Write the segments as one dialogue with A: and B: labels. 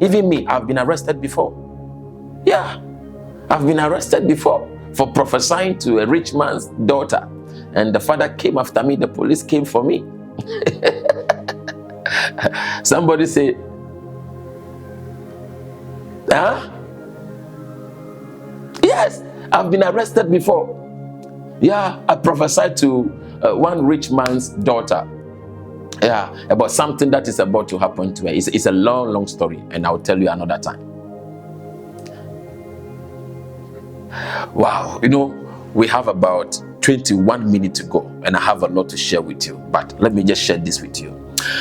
A: Even me, I've been arrested before. Yeah, I've been arrested before for prophesying to a rich man's daughter. And the father came after me, the police came for me. Somebody say, huh? Yes, I've been arrested before. Yeah, I prophesied to one rich man's daughter. Yeah, about something that is about to happen to her. It's a long story, and I'll tell you another time. Wow, you know, we have about 21 minutes to go, and I have a lot to share with you, but let me just share this with you.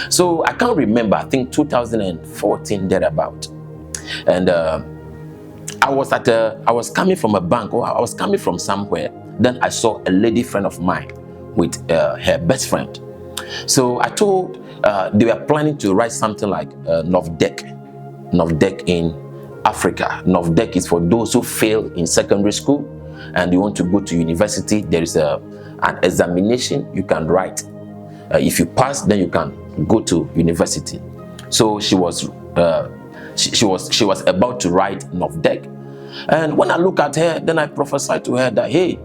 A: So I can't remember, I think 2014 thereabout, and I was coming from a bank, or I was coming from somewhere. Then I saw a lady friend of mine with her best friend. So I told, they were planning to write something like 𝗏𝗏 in Africa. 𝗏𝗏 is for those who fail in secondary school and you want to go to university. There is an examination you can write. If you pass, then you can go to university. So she was about to write 𝗏𝗏. And when I look at her, then I prophesied to her that, hey,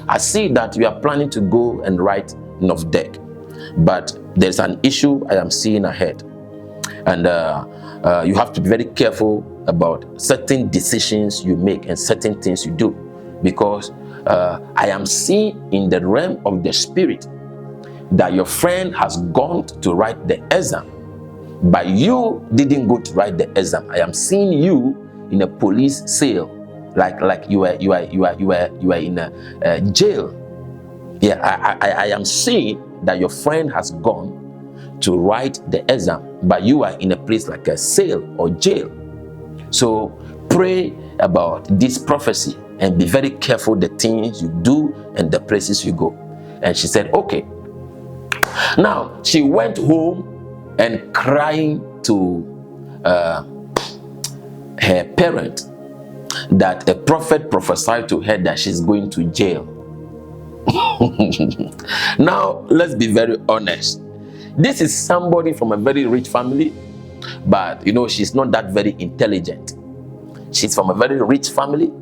A: I see that you are planning to go and write 𝗏𝗏, but there's an issue I am seeing ahead. And you have to be very careful about certain decisions you make and certain things you do, because I am seeing in the realm of the spirit that your friend has gone to write the exam, but you didn't go to write the exam. I am seeing you in a police cell, like you are in a jail. Yeah, I am seeing that your friend has gone to write the exam, but you are in a place like a cell or jail. So pray about this prophecy and be very careful the things you do and the places you go. And she said, okay. Now she went home and crying to her parent that a prophet prophesied to her that she's going to jail. Now let's be very honest. This is somebody from a very rich family, but you know, she's not that very intelligent. She's from a very rich family,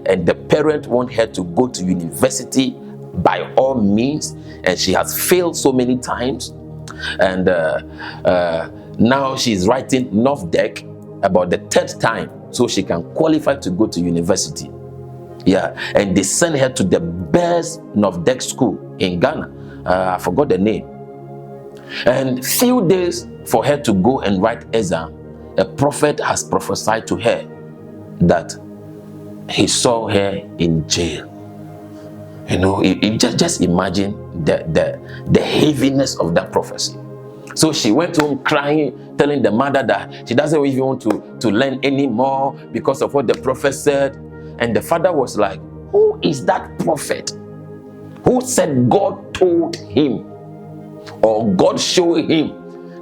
A: and the parent want her to go to university by all means, and she has failed so many times. And now she's writing 𝗏𝗏 about the third time so she can qualify to go to university. Yeah, and they sent her to the best 𝗏𝗏 school in Ghana. I forgot the name. And few days for her to go and write exam, a prophet has prophesied to her that he saw her in jail. You know, just imagine the heaviness of that prophecy. So she went home crying, telling the mother that she doesn't even want to learn anymore because of what the prophet said. And the father was like, who is that prophet who said God told him or God showed him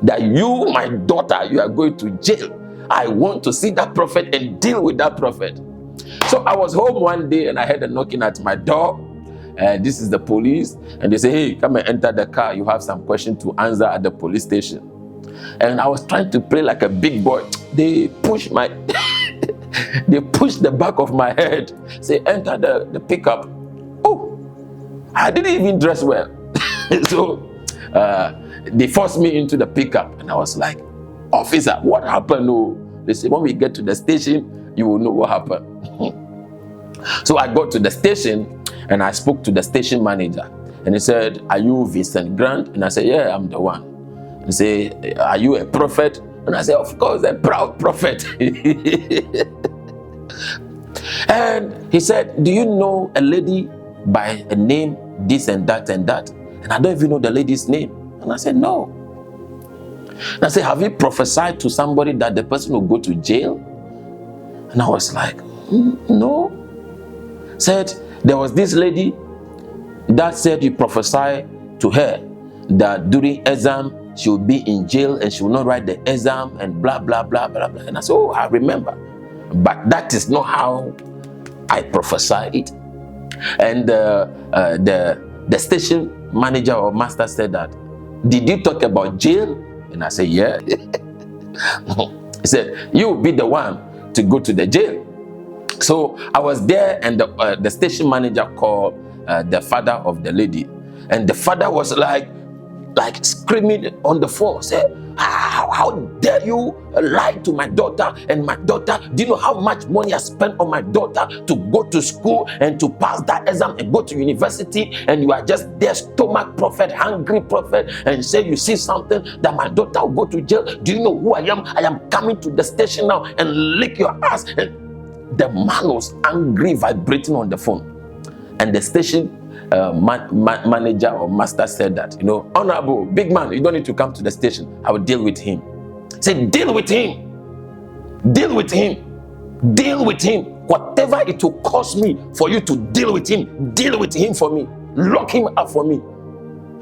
A: that you, my daughter, you are going to jail? I want to see that prophet and deal with that prophet. So I was home one day and I heard a knocking at my door. This is the police, and they say, hey, come and enter the car. You have some question to answer at the police station. And I was trying to play like a big boy. They pushed my they pushed the back of my head, say, enter the pickup. Oh, I didn't even dress well. So they forced me into the pickup, and I was like, officer, what happened? Oh, they said, when we get to the station, you will know what happened. So I got to the station and I spoke to the station manager, and he said, are you Vincent Grant? And I said, yeah, I'm the one. And he said, are you a prophet? And I said, of course, a proud prophet. And he said, do you know a lady by a name this and that and that? And I don't even know the lady's name. And I said, no. And I said, have you prophesied to somebody that the person will go to jail? And I was like, no. Said, there was this lady that said you prophesy to her that during exam she will be in jail and she will not write the exam and blah, blah, blah, blah, blah. And I said, oh, I remember. But that is not how I prophesied. And the station manager or master said that, did you talk about jail? And I said, yeah. He said, you will be the one to go to the jail. So I was there, and the station manager called the father of the lady, and the father was like screaming on the phone, said, how dare you lie to my daughter? And my daughter, do you know how much money I spent on my daughter to go to school and to pass that exam and go to university, and you are just there, stomach prophet, hungry prophet, and say you see something that my daughter will go to jail? Do you know who I am? I am coming to the station now and lick your ass. And the man was angry, vibrating on the phone, and the station manager or master said that, you know, honorable big man, you don't need to come to the station. I will deal with him. Say, deal with him, deal with him, deal with him. Whatever it will cost me for you to deal with him for me. Lock him up for me.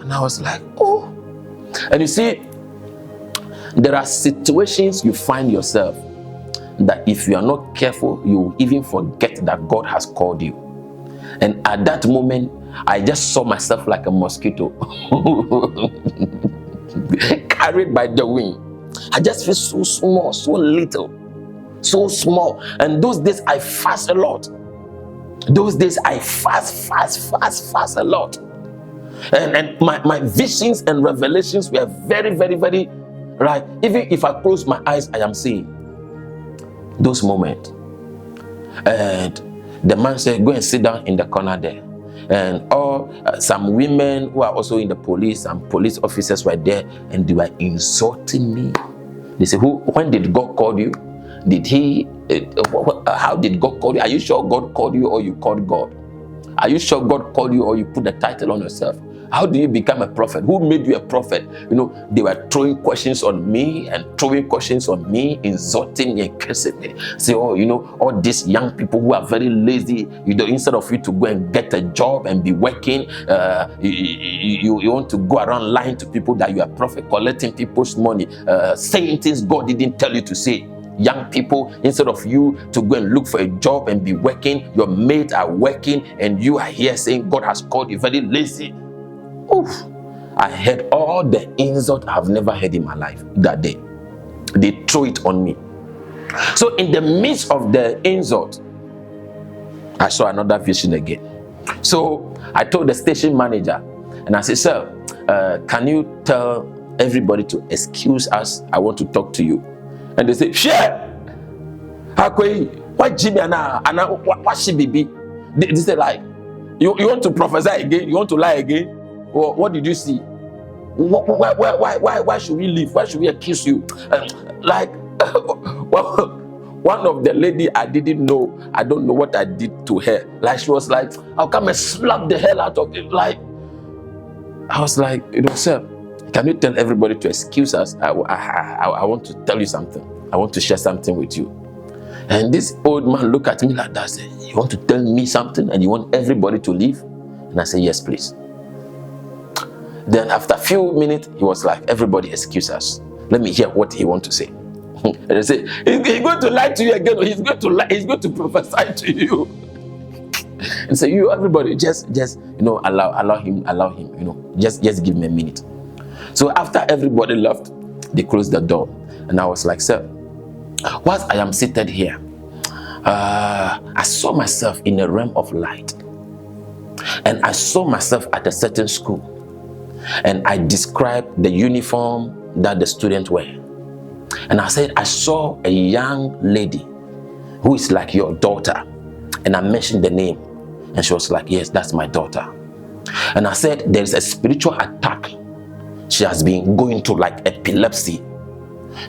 A: And I was like, oh. And you see, there are situations you find yourself that if you are not careful, you will even forget that God has called you. And at that moment, I just saw myself like a mosquito carried by the wind. I just feel so small, so little, so small. And those days I fast a lot. Those days I fast a lot. And my visions and revelations were very, very, very, right? Even if I close my eyes, I am seeing those moments. And the man said, go and sit down in the corner there. And some women who are also in the police, and police officers were there, and they were insulting me. They said, when did God call you? How did God call you? Are you sure God called you, or you called God? Are you sure God called you, or you put the title on yourself? How do you become a prophet? Who made you a prophet? You know, they were throwing questions on me, insulting me and cursing me. Say, oh, you know, all these young people who are very lazy, you know, instead of you to go and get a job and be working, you want to go around lying to people that you are a prophet, collecting people's money, saying things God didn't tell you to say. Young people, instead of you to go and look for a job and be working, your mates are working, and you are here saying God has called you, very lazy. Oof. I heard all the insult I've never heard in my life that day. They threw it on me. So in the midst of the insult, I saw another vision again. So I told the station manager, and I said, sir, can you tell everybody to excuse us? I want to talk to you. And they said, share. What Jimmy and what she be? They said, like, you want to prophesy again? You want to lie again? Or what did you see? Why should we leave? Why should we accuse you? Well, one of the lady, I didn't know. I don't know what I did to her. Like, she was like, I'll come and slap the hell out of it. Like, I was like, you know, sir, can you tell everybody to excuse us? I want to tell you something. I want to share something with you. And this old man looked at me like that, said, you want to tell me something and you want everybody to leave? And I said, yes, please. Then after a few minutes, he was like, everybody excuse us. Let me hear what he wants to say. And I said, he's going to lie to you again, or he's going to lie, he's going to prophesy to you. And so you, everybody, just you know, allow him, you know, just give me a minute. So after everybody left, they closed the door. And I was like, sir, whilst I am seated here, I saw myself in a realm of light. And I saw myself at a certain school. And I described the uniform that the students wear. And I said, I saw a young lady who is like your daughter. And I mentioned the name. And she was like, yes, that's my daughter. And I said, there is a spiritual attack. She has been going through like epilepsy.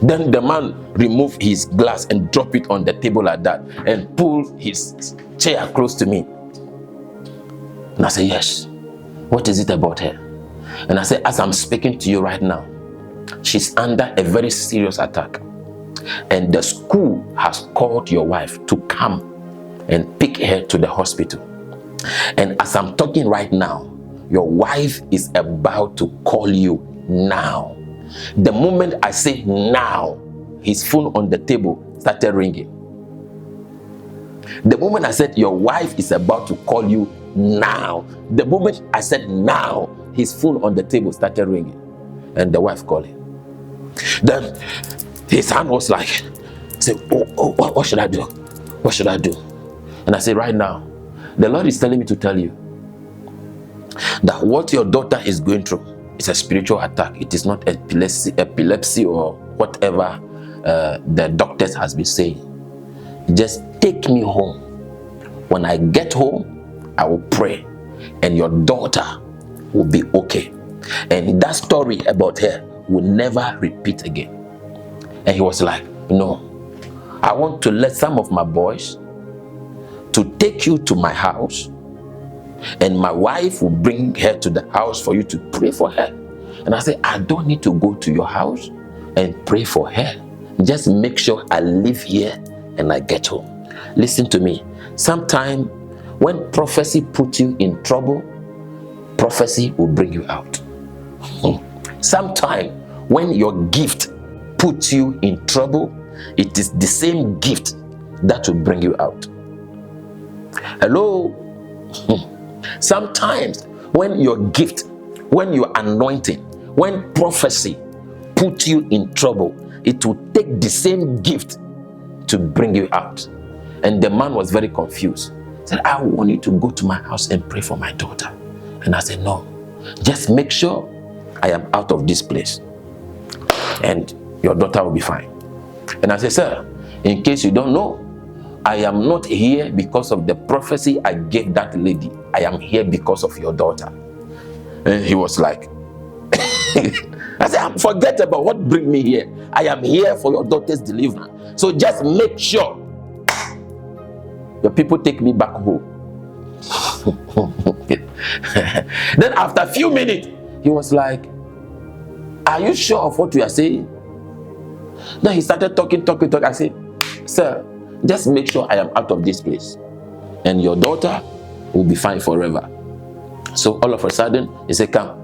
A: Then the man removed his glass and dropped it on the table like that and pulled his chair close to me. And I said, yes, what is it about her? And I said, as I'm speaking to you right now, she's under a very serious attack. And the school has called your wife to come and pick her to the hospital. And as I'm talking right now, your wife is about to call you now. The moment I say now, his phone on the table started ringing. The moment I said your wife is about to call you now, the moment I said now, his phone on the table started ringing. And the wife calling. Then his hand was like, said, what should I do? What should I do? And I said, right now, the Lord is telling me to tell you that what your daughter is going through is a spiritual attack. It is not epilepsy or whatever the doctors has been saying. Just take me home. When I get home, I will pray and your daughter will be okay. And that story about her will never repeat again. And he was like, no, I want to let some of my boys to take you to my house, and my wife will bring her to the house for you to pray for her. And I said, I don't need to go to your house and pray for her. Just make sure I live here and I get home. Listen to me. Sometime when prophecy puts you in trouble, prophecy will bring you out. Sometime when your gift puts you in trouble, it is the same gift that will bring you out. Hello? Sometimes when your gift, when your anointing, when prophecy puts you in trouble, it will take the same gift to bring you out. And the man was very confused. He said, I want you to go to my house and pray for my daughter. And I said, no, just make sure I am out of this place and your daughter will be fine. And I said, sir, in case you don't know, I am not here because of the prophecy I gave that lady. I am here because of your daughter. And he was like, I said, forget about what bring me here. I am here for your daughter's deliverance. So just make sure your people take me back home. Then after a few minutes, he was like, are you sure of what you are saying? Then he started talking. I said, sir, just make sure I am out of this place and your daughter will be fine forever. So all of a sudden, he said, come,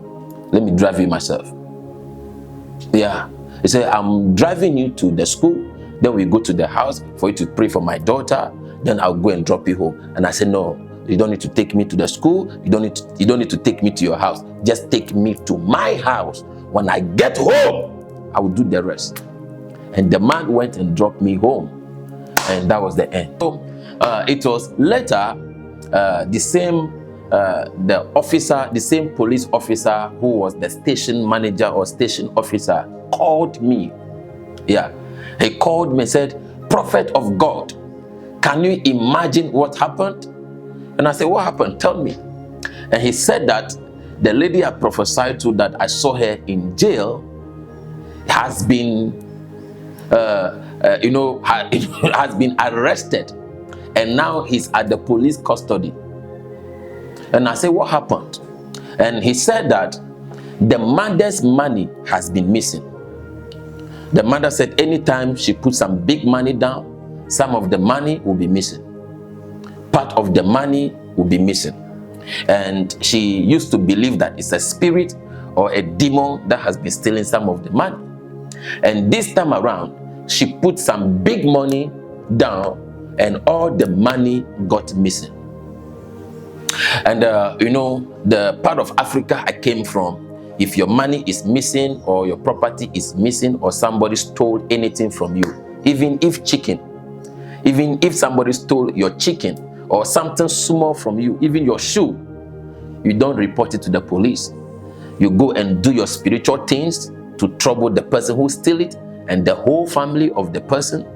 A: let me drive you myself. Yeah. He said, I'm driving you to the school, then we go to the house for you to pray for my daughter, then I'll go and drop you home. And I said, no, you don't need to take me to the school, you don't need to take me to your house. Just take me to my house. When I get home, I will do the rest. And the man went and dropped me home. And that was the end. So it was later the same police officer who was the station manager or station officer called me. Yeah, he called me and said, Prophet of God, can you imagine what happened? And I said, what happened? Tell me. And he said that the lady I prophesied to that I saw her in jail has been has been arrested, and now he's at the police custody. And I said, what happened? And he said that the mother's money has been missing. The mother said anytime she puts some big money down, some of the money will be missing. Part of the money will be missing. And she used to believe that it's a spirit or a demon that has been stealing some of the money. And this time around, she put some big money down and all the money got missing. And the part of Africa I came from, if your money is missing or your property is missing or somebody stole anything from you, even if somebody stole your chicken or something small from you, even your shoe, you don't report it to the police. You go and do your spiritual things to trouble the person who stole it and the whole family of the person,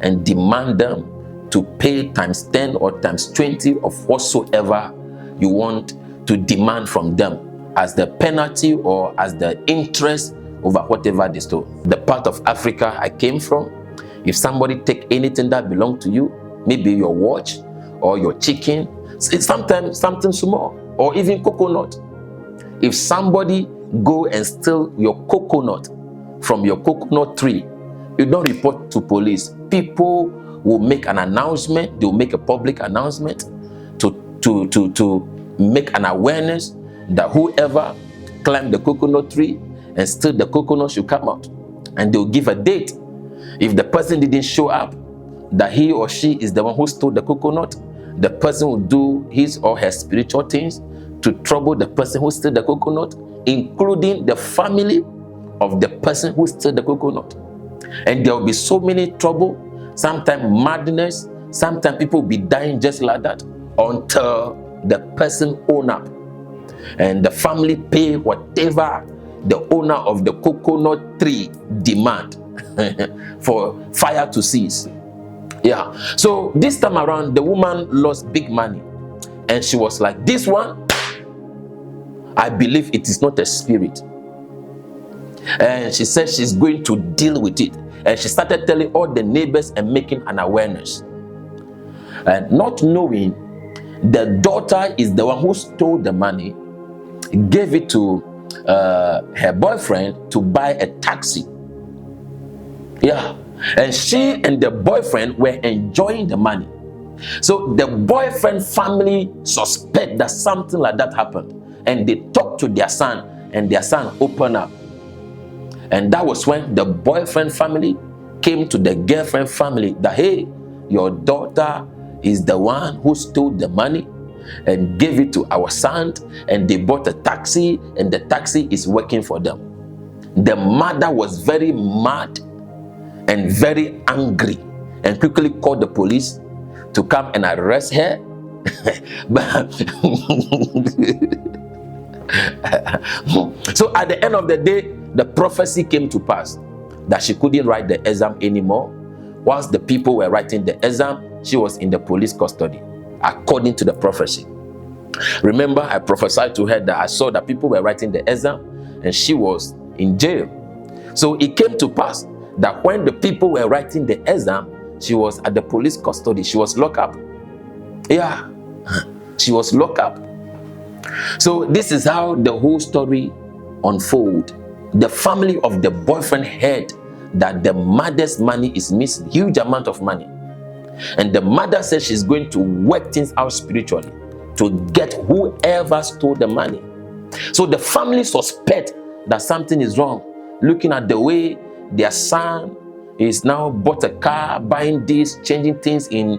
A: and demand them to pay times 10 or times 20 of whatsoever you want to demand from them as the penalty or as the interest over whatever they stole. The part of Africa I came from, if somebody take anything that belonged to you, maybe your watch or your chicken, it's sometimes something small, or even coconut. If somebody go and steal your coconut from your coconut tree, you don't report to police. People will make an announcement, they will make a public announcement to make an awareness that whoever climbed the coconut tree and steal the coconut should come out. And they'll give a date. If the person didn't show up, that he or she is the one who stole the coconut, the person will do his or her spiritual things to trouble the person who stole the coconut, including the family of the person who stole the coconut. And there will be so many trouble sometimes madness, sometimes people will be dying just like that until the person own up. And the family pay whatever the owner of the coconut tree demand for fire to cease. Yeah. So this time around, the woman lost big money. And she was like, this one, I believe it is not a spirit. And she said she's going to deal with it. And she started telling all the neighbors and making an awareness. And not knowing the daughter is the one who stole the money, gave it to her boyfriend to buy a taxi. Yeah. And she and the boyfriend were enjoying the money. So the boyfriend family suspect that something like that happened. And they talked to their son, and their son opened up. And that was when the boyfriend family came to the girlfriend family that, hey, your daughter is the one who stole the money and gave it to our son, and they bought a taxi, and the taxi is working for them. The mother was very mad and very angry and quickly called the police to come and arrest her. So at the end of the day, the prophecy came to pass that she couldn't write the exam anymore. Whilst the people were writing the exam, she was in the police custody, according to the prophecy. Remember, I prophesied to her that I saw that people were writing the exam and she was in jail. So it came to pass that when the people were writing the exam, she was at the police custody. She was locked up. Yeah, she was locked up. So this is how the whole story unfolded. The family of the boyfriend heard that the mother's money is missing, huge amount of money. And the mother says she's going to work things out spiritually to get whoever stole the money. So the family suspect that something is wrong, looking at the way their son is now bought a car, buying this, changing things in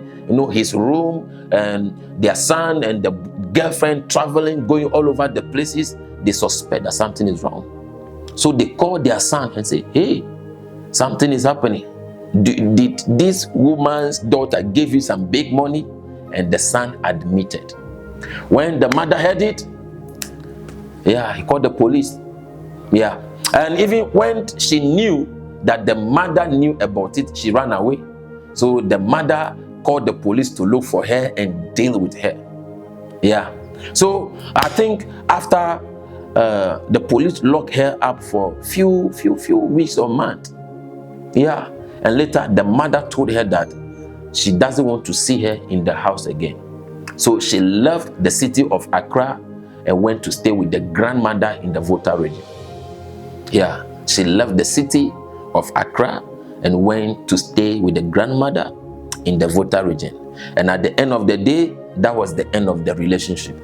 A: his room, and their son and the girlfriend traveling, going all over the places. They suspect that something is wrong. So they call their son and say, hey, something is happening. Did this woman's daughter give you some big money? And the son admitted. When the mother heard it, yeah, he called the police. Yeah. And even when she knew that the mother knew about it, she ran away. So the mother called the police to look for her and deal with her. Yeah. So I think after the police locked her up for few weeks or months. Yeah. And later the mother told her that she doesn't want to see her in the house again. So she left the city of Accra and went to stay with the grandmother in the Volta region. Yeah. She left the city of Accra and went to stay with the grandmother in the Volta region. And at the end of the day, that was the end of the relationship.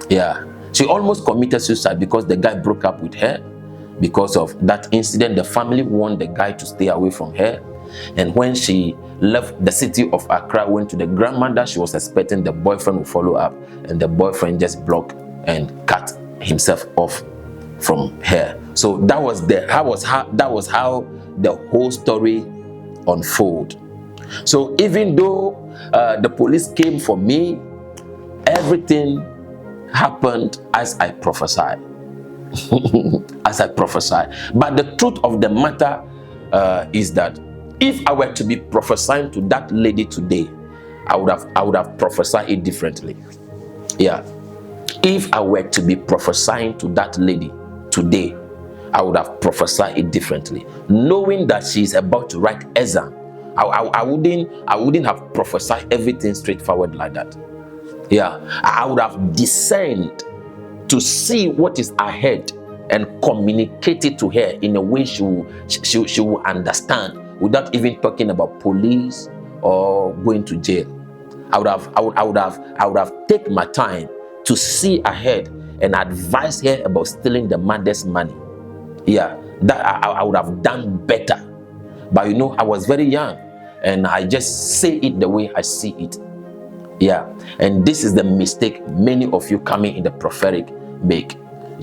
A: Yeah. She almost committed suicide because the guy broke up with her. Because of that incident, the family wanted the guy to stay away from her. And when she left the city of Accra, went to the grandmother, she was expecting the boyfriend would follow up, and the boyfriend just blocked and cut himself off from her. So that was how the whole story unfolded. So even though the police came for me, everything happened as I prophesied. As I prophesied. But the truth of the matter is that if I were to be prophesying to that lady today, I would have prophesied it differently. Yeah. If I were to be prophesying to that lady today, I would have prophesied it differently, knowing that she is about to write exam. I wouldn't have prophesied everything straightforward like that. Yeah, I would have discerned to see what is ahead and communicate it to her in a way she will understand, without even talking about police or going to jail. I would have taken my time to see ahead and advise her about stealing the mother's money. Yeah, that I would have done better. But I was very young and I just say it the way I see it. Yeah, and this is the mistake many of you coming in the prophetic make.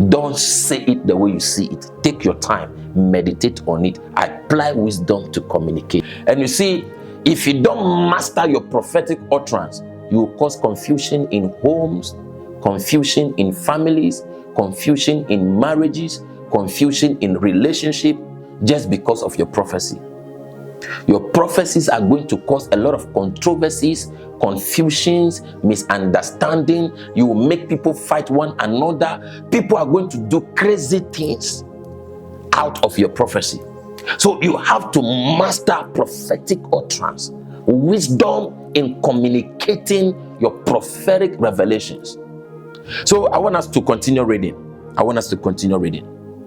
A: Don't say it the way you see it. Take your time, meditate on it, apply wisdom to communicate. And you see, If you don't master your prophetic utterance, you will cause confusion in homes, confusion in families, confusion in marriages, confusion in relationship, just because of your prophecy. Your prophecies are going to cause a lot of controversies, confusions, misunderstanding. You will make people fight one another. People are going to do crazy things out of your prophecy. So you have to master prophetic utterance, wisdom in communicating your prophetic revelations. So I want us to continue reading.